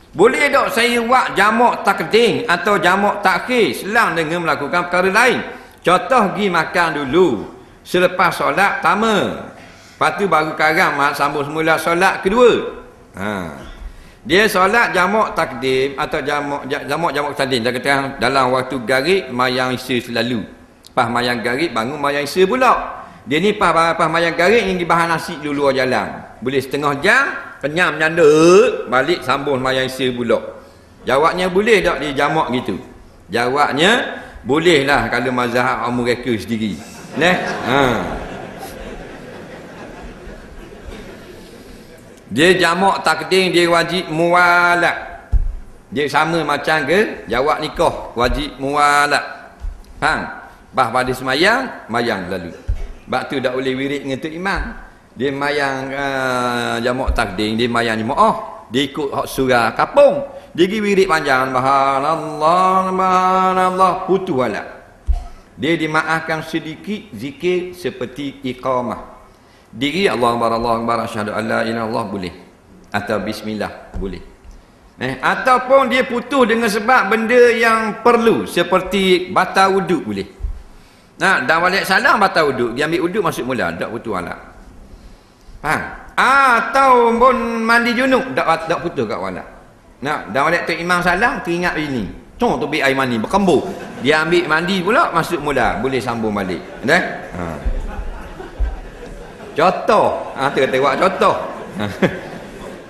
Boleh tak saya buat jamak takdim atau jamak takhir selang dengan melakukan perkara lain? Contoh pergi makan dulu selepas solat pertama. Lepas tu baru karang sambung semula solat kedua. Dia solat jamak takdim atau jamak takdim dalam waktu garib mayang isya selalu. Pas mayang garib bangun mayang isya pula. Dia ni pas mayang garib ni bahan nasi dulu jalan. Boleh setengah jam kenyang menyanda balik sambung mayang isya pula. Jawabnya boleh tak dia jamak gitu? Jawabnya bolehlah kalau mazhab mereka sendiri. Dia jamak takdim dia wajib muwalat. Dia sama macam ke jawab nikah wajib muwalat. Faham? Bah pada semayang mayang lalu. Sebab tu tak boleh wirid dengan tok imam. Dia mayang jamak takdim, dia mayang jemaah, dia ikut hak surah kapung. Dia pergi wirid panjang subhanallah subhanallah putus wala. Dia dimaafkan sedikit zikir seperti iqamah. Diri Allah akbar asyhadu alla ilaha illallah boleh, atau bismillah boleh. Ataupun dia putus dengan sebab benda yang perlu seperti batal wuduk boleh. Dah balik salam batal wuduk, dia ambil wuduk masuk mula tak putus wala. Faham? Ataupun mandi junub tak putus kat wala. Dah balik tu imam salam teringat ini. Tu ambil air mandi berkembur. Dia ambil mandi pula masuk mula, boleh sambung balik. Contoh, tu kata buat contoh.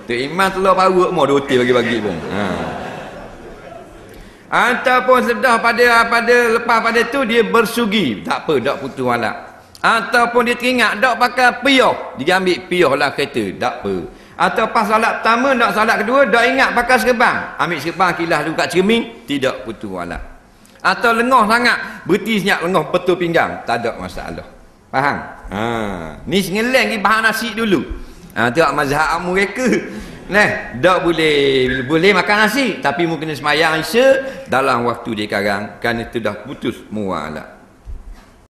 Tu imam telur parut mau doti bagi-bagi pun. Ataupun sedah pada lepas pada tu dia bersugi, tak apa, tak putus wala. Ataupun dia teringat tak pakai piyah, dia ambil piyah lah kereta, tak apa. Atau pas solat pertama nak solat kedua tak ingat pakai serban, ambil serban kilas dulu kat cermin, tidak putus wala. Atau lengah sangat, berhenti senyap lengah betul pinggang, tak ada masalah. Faham? Ni sengeleng bahan nasi dulu. Tengok mazhab mereka. Tak boleh makan nasi, tapi mungkin semayang isya dalam waktu dia karang, kerana itu dah putus muwalat.